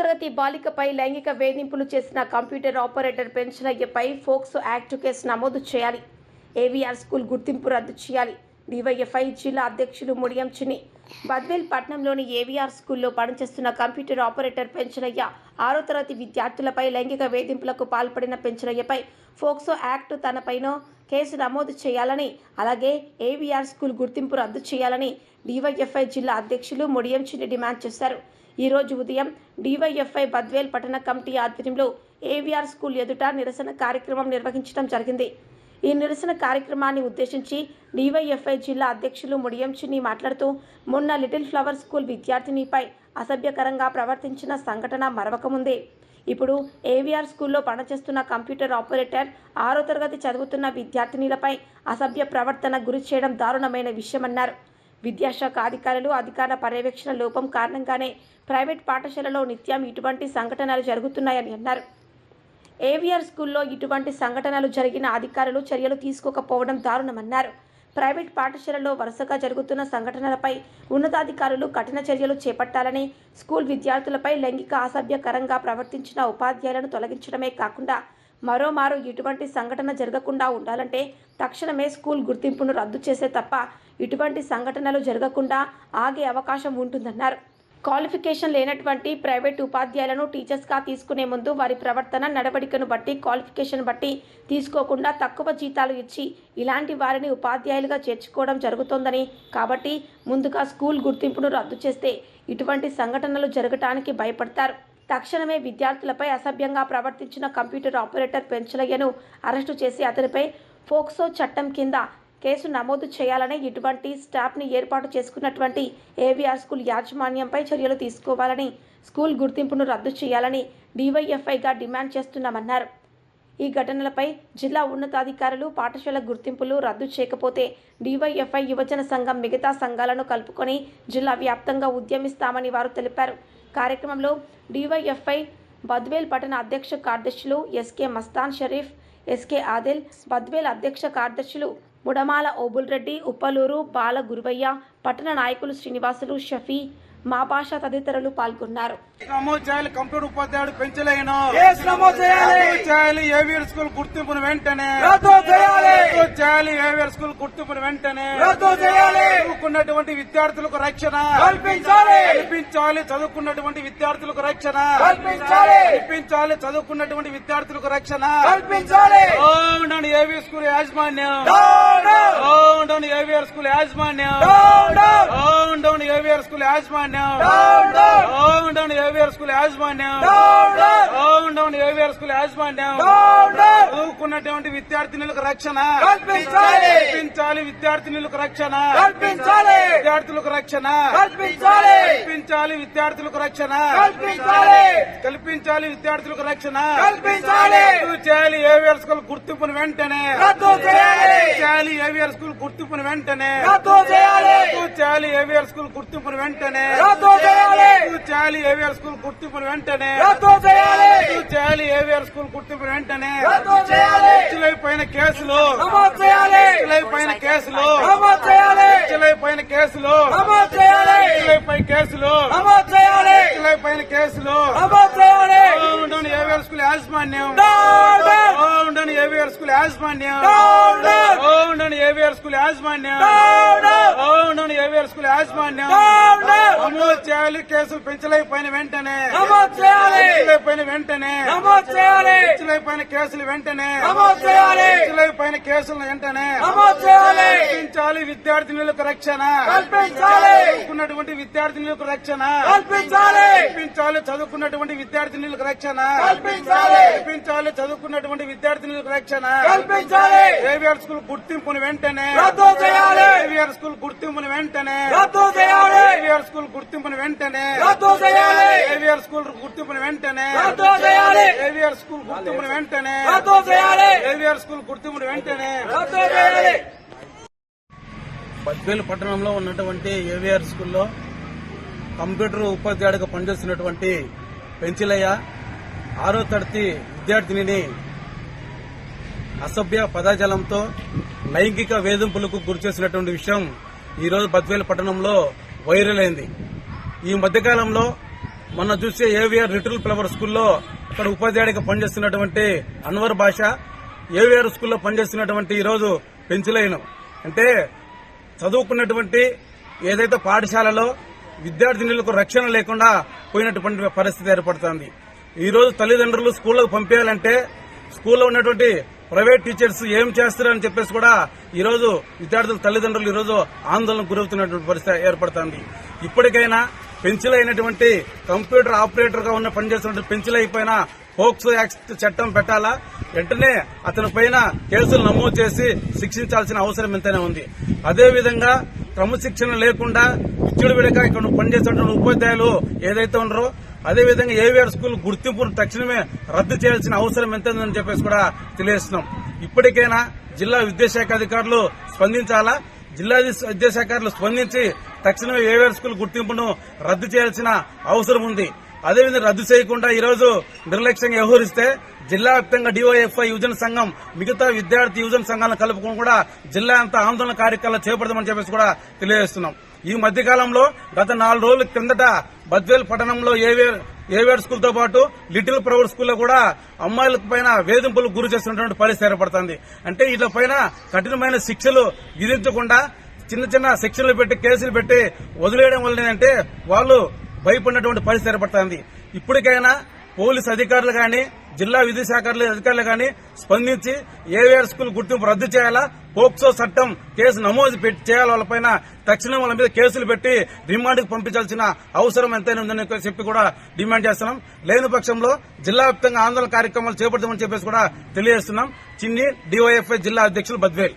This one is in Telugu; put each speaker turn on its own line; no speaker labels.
తరగతి బాలికపై లైంగిక వేధింపులు చేసిన కంప్యూటర్ ఆపరేటర్ పెంచలయ్యపై ఫోక్సో యాక్ట్ కేసు నమోదు చేయాలి. ఏవీఆర్ స్కూల్ గుర్తింపు రద్దు చేయాలి. డివైఎఫ్ఐ జిల్లా అధ్యక్షులు ముడియం చిన్ని. బద్వేల్ పట్టణంలోని ఏవీఆర్ స్కూల్లో పనిచేస్తున్న కంప్యూటర్ ఆపరేటర్ పెంచలయ్య 6వ తరగతి విద్యార్థులపై లైంగిక వేధింపులకు పాల్పడిన పెంచలయ్యపై ఫోక్సో యాక్ట్ తనపైన కేసు నమోదు చేయాలని, అలాగే ఏవీఆర్ స్కూల్ గుర్తింపు రద్దు చేయాలని డివైఎఫ్ఐ జిల్లా అధ్యక్షులు ముడియం చిన్ని డిమాండ్ చేశారు. ఈ రోజు ఉదయం డివైఎఫ్ఐ బద్వేల్ పట్టణ కమిటీ ఆధ్వర్యంలో ఏవీఆర్ స్కూల్ ఎదుట నిరసన కార్యక్రమం నిర్వహించడం జరిగింది. ఈ నిరసన కార్యక్రమాన్ని ఉద్దేశించి డివైఎఫ్ఐ జిల్లా అధ్యక్షులు ముడియం చిన్ని మాట్లాడుతూ, మొన్న లిటిల్ ఫ్లవర్ స్కూల్ విద్యార్థినిపై అసభ్యకరంగా ప్రవర్తించిన సంఘటన మరవకముందే ఇప్పుడు ఏవీఆర్ స్కూల్లో పనిచేస్తున్న కంప్యూటర్ ఆపరేటర్ 6వ తరగతి చదువుతున్న విద్యార్థినిలపై అసభ్య ప్రవర్తన గురి చేయడం దారుణమైన విషయమన్నారు. విద్యాశాఖ అధికారులు అధికార పర్యవేక్షణ లోపం కారణంగానే ప్రైవేట్ పాఠశాలలో నిత్యం ఇటువంటి సంఘటనలు జరుగుతున్నాయని అన్నారు. ఏవీఆర్ స్కూల్లో ఇటువంటి సంఘటనలు జరిగిన అధికారులు చర్యలు తీసుకోకపోవడం దారుణమన్నారు. ప్రైవేట్ పాఠశాలలో వరుసగా జరుగుతున్న సంఘటనలపై ఉన్నతాధికారులు కఠిన చర్యలు చేపట్టాలని, స్కూల్ విద్యార్థులపై లైంగిక అసభ్యకరంగా ప్రవర్తించిన ఉపాధ్యాయులను తొలగించడమే కాకుండా మరోమారు ఇటువంటి సంఘటన జరగకుండా ఉండాలంటే తక్షణమే స్కూల్ గుర్తింపును రద్దు చేసే తప్ప ఇటువంటి సంఘటనలు జరగకుండా ఆగే అవకాశం ఉంటుందన్నారు. క్వాలిఫికేషన్ లేనటువంటి ప్రైవేట్ ఉపాధ్యాయులను టీచర్స్గా తీసుకునే ముందు వారి ప్రవర్తన నడవడికను బట్టి, క్వాలిఫికేషన్ బట్టి తీసుకోకుండా తక్కువ జీతాలు ఇచ్చి ఇలాంటి వారిని ఉపాధ్యాయులుగా చేర్చుకోవడం జరుగుతోందని, కాబట్టి ముందుగా స్కూల్ గుర్తింపును రద్దు చేస్తే ఇటువంటి సంఘటనలు జరగటానికి భయపడతారు. తక్షణమే విద్యార్థులపై అసభ్యంగా ప్రవర్తించిన కంప్యూటర్ ఆపరేటర్ పెంచలయ్యను అరెస్టు చేసి అతనిపై ఫోక్సో చట్టం కింద కేసు నమోదు చేయాలని, ఇటువంటి స్టాఫ్ని ఏర్పాటు చేసుకున్నటువంటి ఏవీఆర్ స్కూల్ యాజమాన్యంపై చర్యలు తీసుకోవాలని, స్కూల్ గుర్తింపును రద్దు చేయాలని డివైఎఫ్ఐగా డిమాండ్ చేస్తున్నామన్నారు. ఈ ఘటనలపై జిల్లా ఉన్నతాధికారులు పాఠశాల గుర్తింపులు రద్దు చేయకపోతే డివైఎఫ్ఐ యువజన సంఘం మిగతా సంఘాలను కలుపుకొని జిల్లా వ్యాప్తంగా ఉద్యమిస్తామని వారు తెలిపారు. కార్యక్రమంలో డివైఎఫ్ఐ బద్వేల్ పట్టణ అధ్యక్ష కార్యదర్శులు ఎస్కే మస్తాన్ షరీఫ్, ఎస్కే ఆదిల్, బద్వేల్ అధ్యక్ష కార్యదర్శులు ముడమాల ఓబుల్ రెడ్డి, ఉప్పలూరు బాల గురువయ్య, పట్టణ నాయకులు శ్రీనివాసులు, షఫీ, మా భాష తదితరులు పాల్గొన్నారు.
నమోదు చేయాలి. కంప్యూటర్ ఉపాధ్యాయుడు పెంచలేను
చేయాలి.
ఏవీఆర్ స్కూల్ గుర్తింపును వెంటనే
రద్దు చేయాలి.
ఏవీఆర్ స్కూల్ గుర్తింపును వెంటనే
రద్దు చేయాలి.
చదువుకున్నటువంటి విద్యార్థులకు రక్షణ
కల్పించాలి.
చదువుకున్నటువంటి విద్యార్థులకు రక్షణ
కల్పించాలి.
చదువుకున్నటువంటి విద్యార్థులకు రక్షణ
కల్పించాలి.
ఏవీఆర్ స్కూల్ యాజమాన్యం ఏవీఆర్ స్కూల్ యాజమాన్యం ఏవీఆర్ స్కూల్ యాజమాన్యం ఏవీఆర్ స్కూల్ యాజమాన్యం ఏవీఆర్ స్కూల్ యాజమాన్యం చదువుకున్నటువంటి విద్యార్థినులకు రక్షణ కల్పించాలి. విద్యార్థినులకు రక్షణ విద్యార్థులకు రక్షణ కల్పించాలి. విద్యార్థులకు రక్షణ కల్పించాలి. విద్యార్థులకు రక్షణ చేయాలి. ఏవీఆర్ స్కూల్ గుర్తింపును వెంటనే చేయాలి. ఏవీఆర్ స్కూల్ గుర్తింపును వెంటనే చేయాలి. ఏవీఆర్ స్కూల్ గుర్తింపును వెంటనే చేయాలి. ఏవీఆర్ స్కూల్ గుర్తింపును వెంటనే చేయాలి. ఏవీఆర్ స్కూల్ గుర్తింపును వెంటనే పైన కేసులు పైన కేసులు పైన కేసులు పై కేసులు పైన కేసులు ఏవీఆర్ స్కూల్ యాజమాన్యం ఏవీఆర్ స్కూల్ యాజమాన్యం ఏవీఆర్ స్కూల్ యాజమాన్యం ఏవీఆర్ స్కూల్ యాజమాన్యం నమోదు చేయాలి. కేసులు పెంచలేకపోయిన వెంటనే పైన వెంటనే పైన కేసులు వెంటనే పైన కేసులు వెంటనే కల్పించాలి. విద్యార్థినులకు రక్షణ చదువుకున్నటువంటి విద్యార్థినులకు రక్షణ కల్పించాలి. చదువుకున్నటువంటి విద్యార్థినులకు రక్షణ కల్పించాలి. చదువుకున్నటువంటి విద్యార్థినులకు రక్షణ ఏవీఆర్ స్కూల్ గుర్తింపును వెంటనే ఏవీఆర్ స్కూల్ గుర్తింపును వెంటనే ఏవీఆర్ స్కూల్ గుర్తింపును వెంటనే ఏవీఆర్ స్కూల్ గుర్తింపును వెంటనే ఏవీఆర్ స్కూల్ గుర్తింపును వెంటనే ఏవీఆర్ స్కూల్ గుర్తింపును వెంటనే బద్వేల్ పట్టణంలో ఉన్నటువంటి ఏవీఆర్ స్కూల్లో కంప్యూటర్ ఉపాధ్యాయుడిగా పనిచేస్తున్నటువంటి పెంచలయ్య 6వ తరగతి విద్యార్థినిని అసభ్య పదజాలంతో లైంగిక వేధింపులకు గురిచేసినటువంటి విషయం ఈరోజు బద్వేల్ పట్టణంలో వైరల్ అయింది. ఈ మధ్యకాలంలో మొన్న చూసే ఏవిఆర్ లిటిల్ ఫ్లవర్ స్కూల్లో ఇక్కడ ఉపాధ్యాయుడిగా పనిచేస్తున్నటువంటి అన్వర్ బాషా, ఏవిఆర్ స్కూల్లో పనిచేస్తున్నటువంటి ఈరోజు పెంచులైన అంటే చదువుకున్నటువంటి ఏదైతే పాఠశాలలో విద్యార్థినులకు రక్షణ లేకుండా పోయినటువంటి పరిస్థితి ఏర్పడుతోంది. ఈ రోజు తల్లిదండ్రులు స్కూళ్లకు పంపించాలంటే స్కూల్లో ఉన్నటువంటి ప్రైవేట్ టీచర్స్ ఏం చేస్తారని చెప్పేసి కూడా ఈ రోజు విద్యార్థుల తల్లిదండ్రులు ఈ రోజు ఆందోళనకు గురవుతున్నటువంటి పరిస్థితి ఏర్పడుతోంది. ఇప్పటికైనా పెన్సిల్ అయినటువంటి కంప్యూటర్ ఆపరేటర్ గా ఉన్న పనిచేస్తున్న పెన్సిల్ అయిపోయిన పోక్సో యాక్ట్ చట్టం పెట్టాలా, వెంటనే అతని పైన కేసులు నమోదు చేసి శిక్షించాల్సిన అవసరం ఎంతైనా ఉంది. అదేవిధంగా క్రమశిక్షణ లేకుండా విచ్చలవిడిగా ఇక్కడ పనిచేస్తున్న ఉపాధ్యాయులు ఏదైతే ఉన్నారో అదేవిధంగా ఏవిఆర్ స్కూల్ గుర్తింపును తక్షణమే రద్దు చేయాల్సిన అవసరం ఎంత ఉందని చెప్పేసి కూడా తెలియజేస్తున్నాం. ఇప్పటికైనా జిల్లా విద్యాశాఖ అధికారులు స్పందించాలా, జిల్లా విద్యాశాఖలు స్పందించి తక్షణమే ఏవిఆర్ స్కూల్ గుర్తింపును రద్దు చేయాల్సిన అవసరం ఉంది. అదేవిధంగా రద్దు చేయకుండా ఈ రోజు నిర్లక్ష్యంగా వ్యవహరిస్తే జిల్లా వ్యాప్తంగా డివైఎఫ్ఐ యువజన సంఘం మిగతా విద్యార్థి యువజన సంఘాలను కలుపుకొని కూడా జిల్లా అంతా ఆందోళన కార్యక్రమాలు చేపడతామని చెప్పేసి కూడా తెలియజేస్తున్నాం. ఈ మధ్యకాలంలో గత 4 రోజుల కిందట బద్వేల్ పట్టణంలో ఏవిఆర్ స్కూల్ తో పాటు లిటిల్ ఫ్లవర్ స్కూల్లో కూడా అమ్మాయిల పైన వేధింపులకు గురి చేస్తున్నటువంటి పరిస్థితి ఏర్పడుతుంది. అంటే వీటి పైన కఠినమైన శిక్షలు విధించకుండా చిన్న చిన్న శిక్షలు పెట్టి కేసులు పెట్టి వదిలేయడం వల్ల అంటే వాళ్ళు భయపడినటువంటి పరిస్థితి ఏర్పడుతుంది. ఇప్పటికైనా పోలీసు అధికారులు గాని జిల్లా విద్యాశాఖ అధికారులు గాని స్పందించి ఏవిఆర్ స్కూల్ గుర్తింపు రద్దు చేయాలా, పోక్సో చట్టం కేసు నమోదు చేయాలి, వాళ్ళపైన తక్షణం వాళ్ళ మీద కేసులు పెట్టి రిమాండ్కు పంపించాల్సిన అవసరం ఎంతైనా ఉందని చెప్పి కూడా డిమాండ్ చేస్తున్నాం. లేని పక్షంలో జిల్లా వ్యాప్తంగా ఆందోళన కార్యక్రమాలు చేపడతామని చెప్పేసి కూడా తెలియజేస్తున్నాం. చిన్ని డివైఎఫ్ఐ జిల్లా అధ్యక్షులు బద్వేల్.